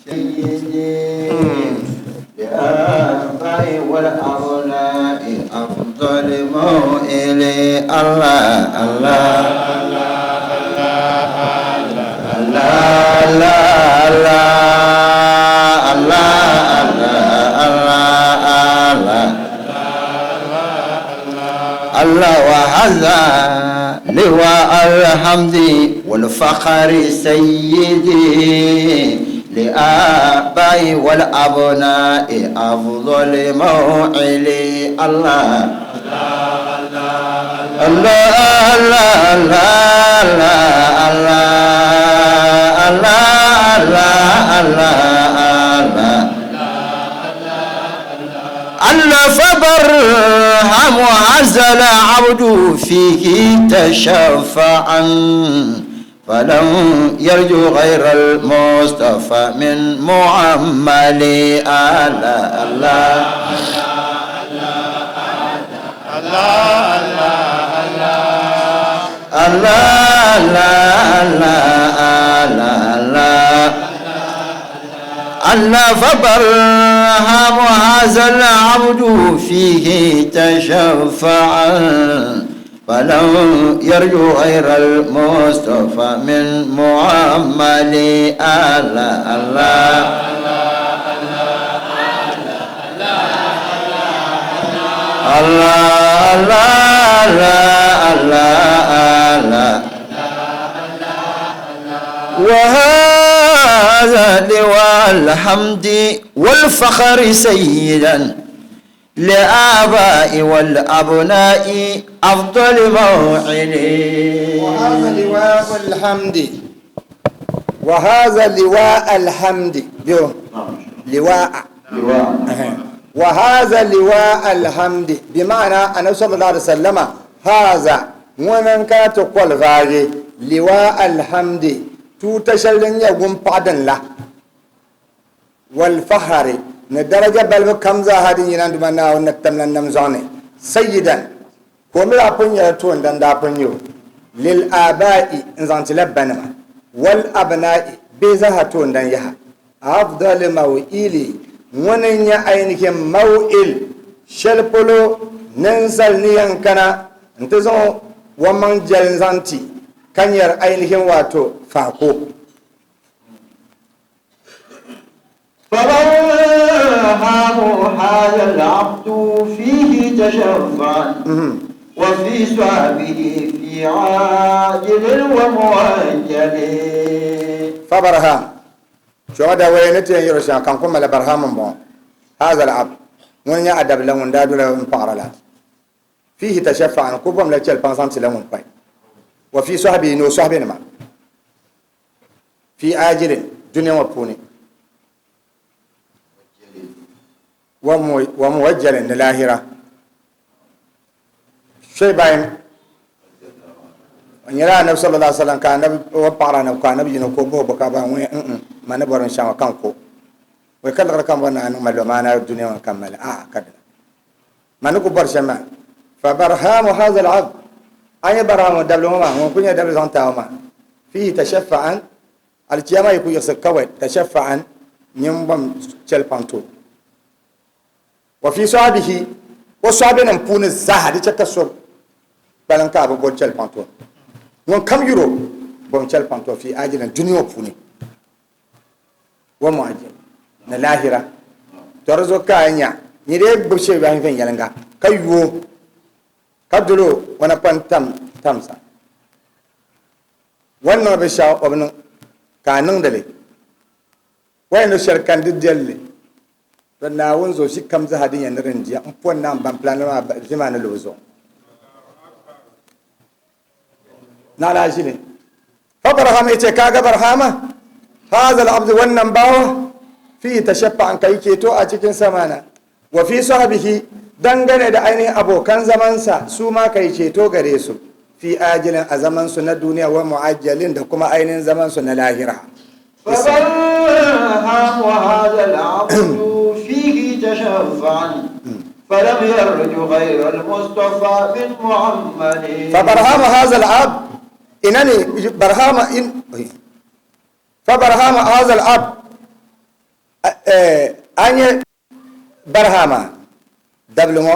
سيدي لآباء والأبناء أفضل موئلي الله الله الله وهذا لواء الحمد والفخر سيدي لآباء والأبناء أفضل موعلي الله الله الله الله فبرهم هذا العبد فيه تشفعا فلم يرجو غير المصطفى من معمل الله الله الله فبرهم هذا العبد فيه تشفعا فلو يرجو غير المصطفى من معمل الله الله وهذا لواء الحمد والفخر سيدا لآباء والأبناء أفضل موعلي وهذا لواء الحمد وهذا لواء الحمد لواء وهذا لواء الحمد بمعنى أن صلى الله عليه وسلم هذا ومن كانت تقول غاية لواء الحمد تتشلن يقوم بعد الله والفخر ندرجة بل كم زاهدين ينادمنا ونكتمنا نمزاني سيدا كومي أبن يرتون دان دابن يو للآباء إنزان تلبنما والأبناء بيزاهتون دان يها أفضل موئلي ونن يأينك موئل شلپلو ننسل نيان كنا انتظروا ومن جلنزانتي كان ير أينك واتو فاقو فبرهام هذا العبد فيه تشفعا وفي صحبه في عاجل ومؤجل فبرهام شو هذا وينتي يرشا كان كم على برهام بون هذا العبد من يأدب لهم دادو لهم بارلات فيه تشفعا كوبهم لا تشل بانسان لهم باي وفي صحبه نو صحبه ما في عاجل دنيا وبوني وموجل للآخرة شيء باين ونرى النبي صلى الله عليه وسلم كان نبي وبارنا وكان نبي ينكوبه بكابا ما نبغى نشام كانكو وكل رقم وانا أنو ملو ما أنا الدنيا ونكمل كذا ما نكبر شما فبرهام هذا العبد أي برهام دبلهما ممكن يدبل زانتهما فيه تشفعا الجماعة يكون يسكوت تشفعا ينبم تلبانتو وفي صحابه وصحابه نمبون الزهر تكسر بلنكا أبو بونشل بانتو وان كم يورو بونشل بانتو في آجل الدنيا بوني ومعجل نلاهرة ترزو كاينيا نيريك بشي بحين فين يلنغا كيو كدلو وانا بان تمسا وانا بشاو وابنو كانن دلي وانا شركان دي na wunzo shi kam za hadin yan rinjiya in pon nan ban plan ma jima na lozo na la shi ne fa barhama yace kaga barhama hadha al-abd wannan bawa fi tashaffa an kai keto a cikin samana wa fi sahbihi dangane da ainihin abokan zamansa su ma kai ceto gare su fi ajilin a zaman su na duniya wa mu'ajjalin da kuma ainihin zaman su na lahira فبرهام هذا العبد فيه تشفعا فلم يرج غير المصطفى من محمد فبرهام هذا العبد إنني برهام فبرهام هذا العبد anye barhama dablumo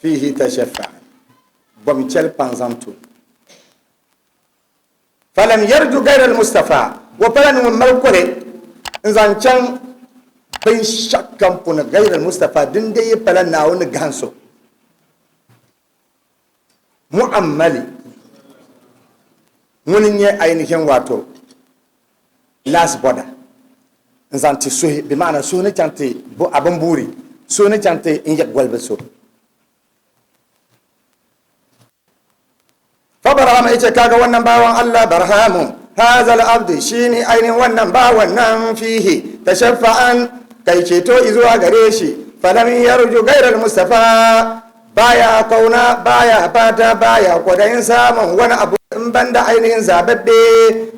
fihi tashaffa bom chel panzantu falam yarju ghayra al-mustafa wa falan malkore nzancan bin shakkan puna ghayra al-mustafa din dai falan na wani ganso mu'ammali wani ne ainihin wato last border nzanti sohi bi ma'ana so ne cante bo abin buri so ne cante in yak gwalbe so fa barhama yace kaga wannan bawan Allah barhamu hadha al-abd shine ainihin wannan bawan nan fihi tashaffa'an kai ceto izuwa gare shi falam yarju ghayra al-mustafa baya kauna baya fata baya kwadayin samun wani abu in banda ainihin zababbe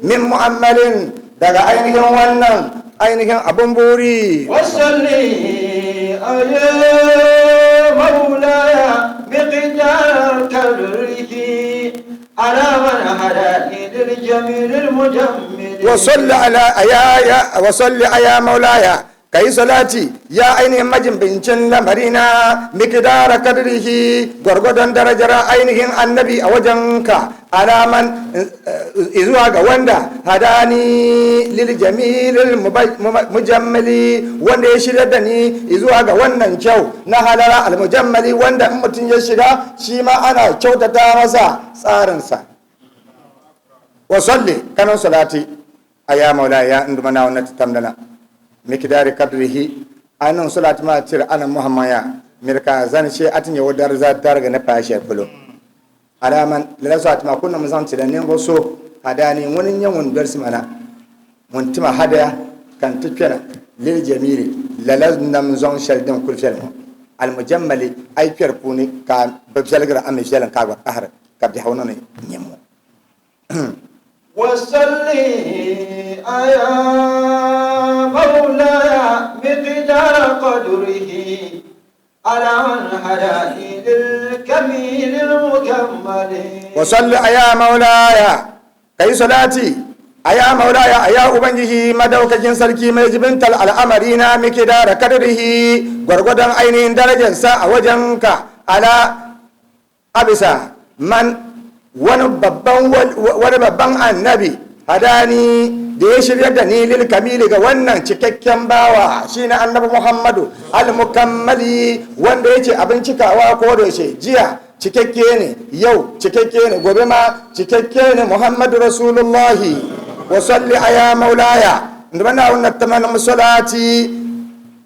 min mu'ammalin daga ainihin wannan ainihin abun buri wasalli ala maulaya biqdar kadrihi ala man hadani lil jamil al mujammil wasalli ala maulaya kai salati ya ainihin majimbincin lamarina mikdara kadrihi gwargwadon darajar ainihin annabi a wajenka alaman izuwa ga wanda hadani lil jamilil mujammali wanda ya shirya da ni izuwa ga wannan kyau na halara al mujammali wanda in mutum ya shiga shi ma ana kyautata masa tsarinsa wa salli kanan salati aya maulaya indumana wannan tamdana mikdari kadrihi anan salati ma tir ana muhammaya mirka zan she atin ya wadar za targa na fashe fulo alaman la salati ma kunna mun tira ne go so hadani wani yan wani darsi mana mun tima hadaya kan tikena lil jamili lalazna zon shaldin kulfel al mujammali ay fer puni ka babjalgra am jelan ka ba ahar ka bi hawna ne nyemo وصلي يا مولاي مقدار قدره على من هداني للكميل المكمل وصلي يا مولاي كي صلاتي يا مولاي يا أبنجه مدوكجين سلكي مجبنت الأمرين مقدار قدره غرغدان عينين درجة ساعة وجنك على أبسا من wani babban annabi hadani da ya shirya da ni lil kamili ga wannan cikakken bawa shine annabi Muhammadu al-mukammali wanda yace abin cikawa ko da yaushe jiya cikakke ne yau cikakke ne gobe ma cikakke ne Muhammadu rasulullahi wa salli ya maulaya ndana wannan tamamin salati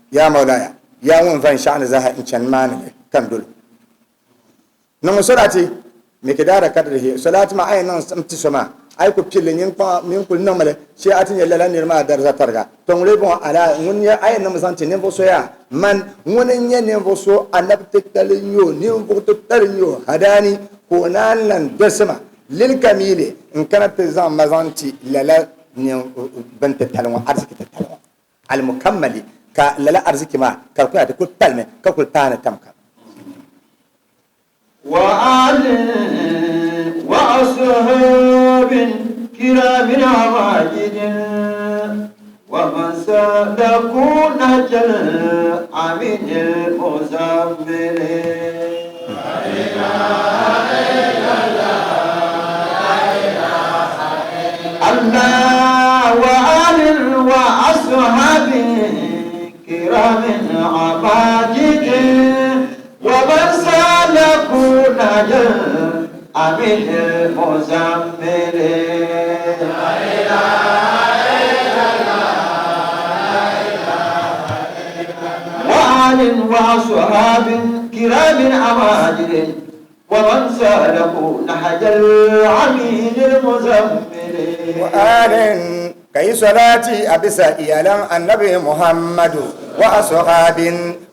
ya maulaya ya mun fan sha'ani zaha in can mani kan dole nan salati mikidara kadrihi salati ma aynan samti sama ay ko pilin yin pa min kul namale shi atin yalla ne ma dar zatarga to ngure bon ala ngun ya aynan musanti ne boso ya man ngunen ya ne boso anabte talinyo ne boto talinyo hadani ko nan dasma lil kamili in kana tazam mazanti lala ne banta talwa arziki talwa al mukammali ka lala arziki ma ka ko ta kul talme ka kul tana tamka وآل وأصحاب كرام عواجد ومن سلكوا نهج العميد المزمل الله وآل وأصحاب كرام عواجد ومن سلكوا نهجا عميد المزمل لا إله إلا الله وآل وأصحاب كرام عواجل ومن سلكوا نهج العميد المزمل وآل كي صلاتي أبسا إيالان النبي محمد وأصحاب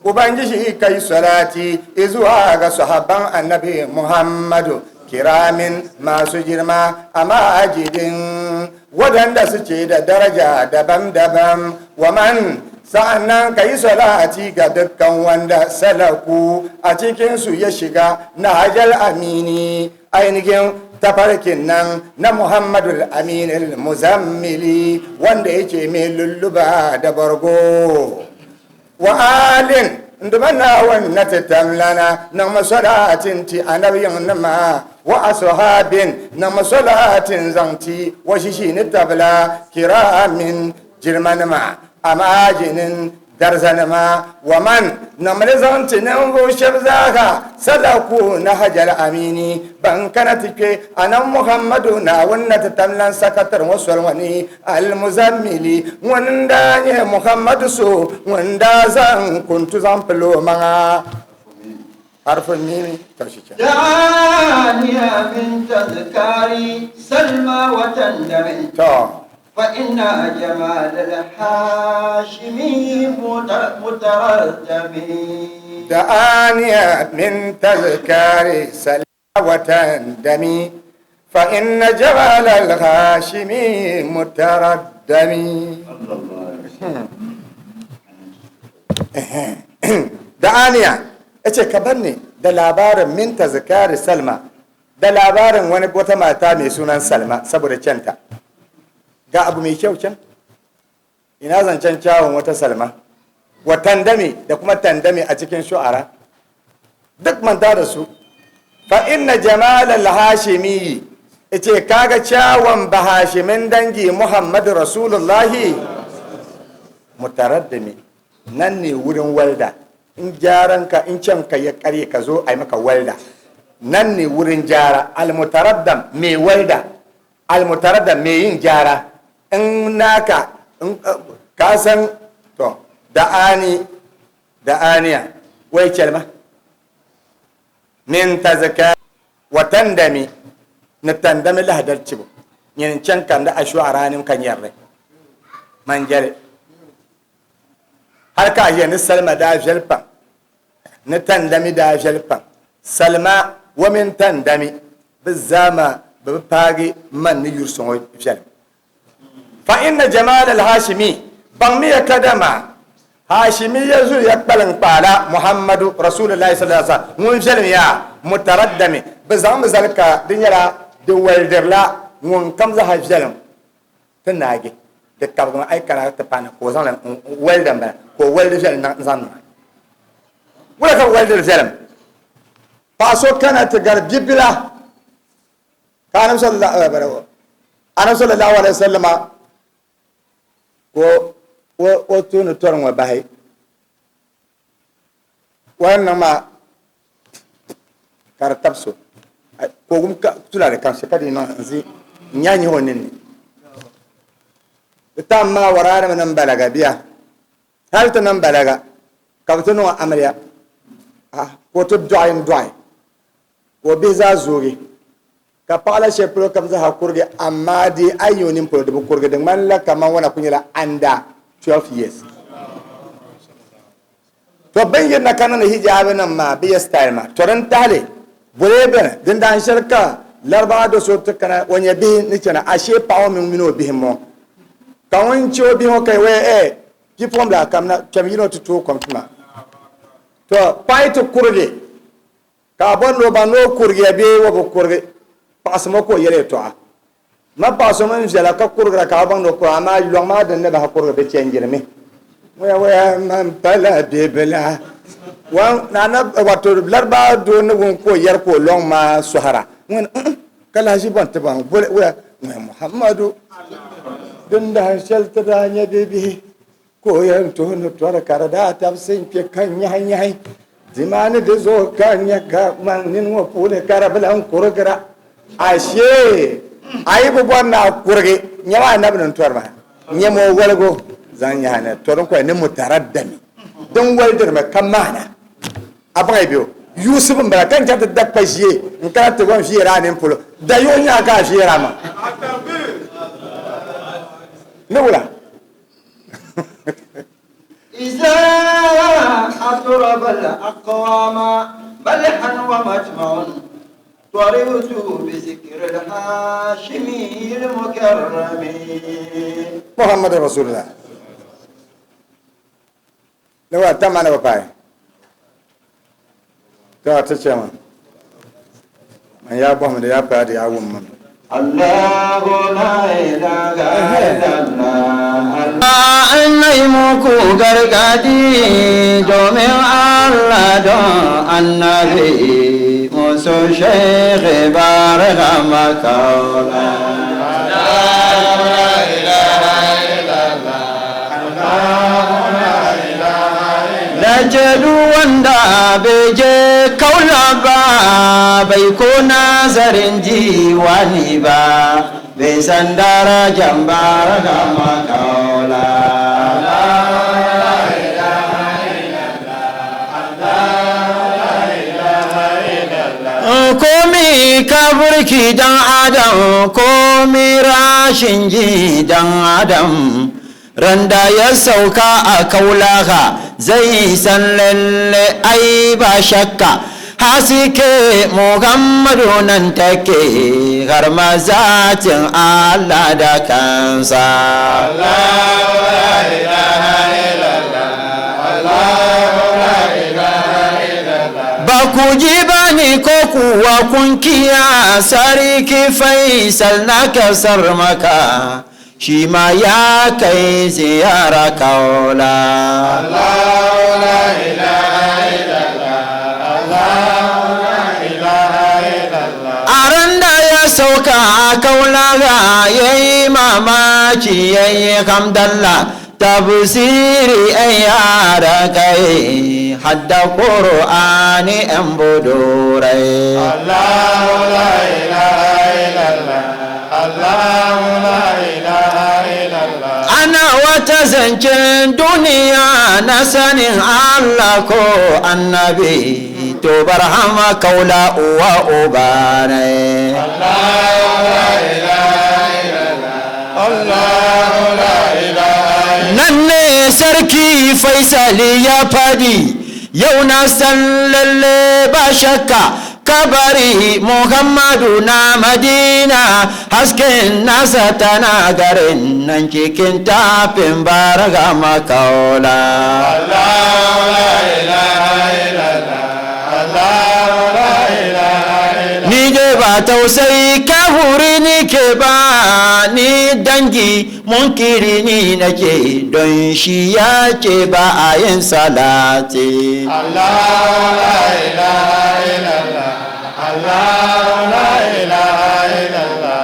وبنجي كي صلاتي إزواغ صحابا النبي محمد كرام ما سجرما أما أجد ودن سجد درجة دبم دبم ومن sa'annan ka yi salati ga dukkan wanda salaku a cikinsu ya shiga na hajjal amini ainihin tafarkin nan na Muhammadu al-Amin al-Muzammili wanda yake mai lulluba da bargo wa alin ndumana wannan tatamlana na masalatin ti anabiyin nama wa ashabin na masalatin zanti wa shishi ni tabla kiramin jirmanma amajinin darzanma wa man na malizanti na rushar zaka salaku na hajar amini ban kana tike anan Muhammadu na wannan tatamlan sakatar wasu wani al-muzammili wanda ne Muhammadu so wanda zan kuntu zan filo ma harfin mimi tashi ce daniya min tazkari salma wa tandami to فإن جمال الحاشمي متردم دعاني من تذكار سلاوة دمي فإن جمال الهاشمي متردم دعاني اچه kabanne da labarin min tazkari Salma da labarin wata mata mai sunan Salma saboda canta ga abu mai kyau can ina zancen kyawun wata Salma wa tandami da kuma tandami a cikin shu'ara duk manta da su fa inna jamal al-hashimi yace kaga kyawun bahashimin dangi Muhammadu Rasulullahi mutaraddimi nan ne wurin walda in gyaran ka in can ka ya kare ka zo ai maka walda nan ne wurin gyara al-mutaraddam mai walda al-mutaraddam mai yin gyara in naka ka san to da'aniya wai kelma min tazaka wa tandami na tandami lahadar cibo yin can kan da ashu a ranin kan yarre man jare har ka yi ni Salma da jalfan ni tandami da jalfan Salma wa min tandami bizama bi pagi man ni yursun wa jalfan fa inna jamal al-hashimi ban miya kadama hashimi yazu ya balan pala Muhammadu Rasulullahi sallallahu alaihi wasallam mun jalmi ya mutaraddami bazam zalka dinyara de welderla mun kam za hajjalam tanage de kabma ay kara ta pana ko zan weldan ba ko welder jal na zan wala ka welder jalam paso kana ta gar bibila kana sallallahu alaihi wasallam ko tunu toron wa bahay wannan ma kar tabso ko gum ka tula da kan shekadi no zi nyanyi honin ni tamma warana nan balaga biya hal ta nan balaga ka to no amriya ko to doin ko biza zuri ka pala shepro kam za hakurge amma di ayonin pro de kurge de man la kama wana kunyala anda 12 years to bangi na kana hijabi nan ma biya style ma to ran tale burebe din dan shirka larba do so to kana wanya bi ni kana ashe pawo min mino bi mo ka woncho bi ho kai we ki pom la kam na kam yino to kom to pai to kurge ka bon no ba no kurge be wo kurge pasmo ko yere to a ma pasmo min jela ka kurga ka ban no ko ama lo ma de ne ba kurga be chengire me wa man pala be bela wa nana wato larba do ne won ko yar ko long ma suhara won kala ji bon te ban wa Muhammadu dun da shelta da nya be ko yan to no to kara da ta sin ke kan nya zimani da zo kan nya ka man nin wo pule kara blan kurgra ashe ayi bu na kurge nyawa na bin torma nyamo walgo zan ya na toron ko ne mutaraddami don waldir ma kamana abai biyo yusuf mbara kan ta da pajier in ka ta gon fiera ne pulo da yo nya ka fiera ma ne wala إذا أطرب الأقوام ملحا ومجمع ضربت بذكر الهاشمي المكرم محمد رسول الله لو أتمنى بقاي تو أتشمع ya ba mu da ya fa da ya wun mun الله لا إله إلا الله أني مكو غرغدي دومين الله دو النبي موسو شيخ بارك مكولا لا إله إلا الله Lajadu wanda bai je kaula ba bai ko nazarin jiwani ba bai san darajan baraka makaula komi kaburki dan adam komi rashin ji dan adam randa ya sauka a kaulaka zai san lalle ai ba shakka hasike muhammadu nan take har mazatin Allah da kansa ba ku ji ba ni ko kuwa kun kiya sarki faisal na kasar maka shi ma ya kai ziyara kaula a ran da ya sauka a kaula ga ya yi mamaki ya yi hamdallah tafsiri an yara kai hadda ƙur'ani an budurai ana wata zancen duniya na sanin Allah ko annabi to barhama kaula uwa uba ne nan ne sarki faisali ya fadi yau na san lalle ba shakka kabari muhammadu na madina hasken nasa tana garin nan cikin tafin baraga makaula ni je ba tausayi kahuri ni ke ba ni dangi munkiri ni nake don shi ya ce ba a yin salati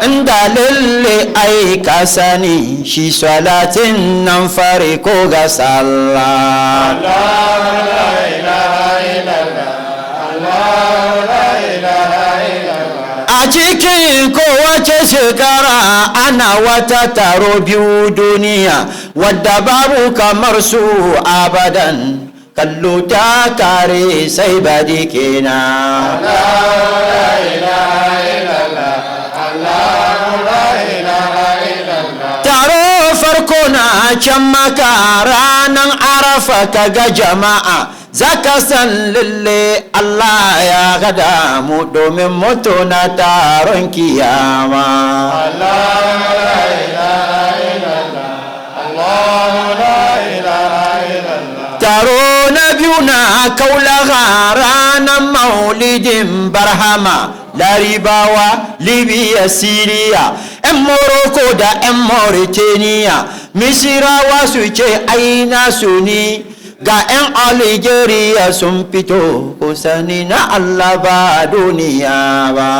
inda lalle ai ka sani shi salatin nan fari ko ga sallah a cikin kowace shekara ana wata taro biyu duniya wadda babu kamar su abadan kallo ta kare sai badi kenan taro farko na can maka ranar arafa kaga jama'a zaka san lalle Allah ya gada mu domin mutu na taron kiyama taro na biyu na kaulaha ranar maulidin barhama laribawa libya syria yan morocco da yan mauritania misirawa su ce aina su ni ga yan algeria sun fito kusani na Allah ba duniya ba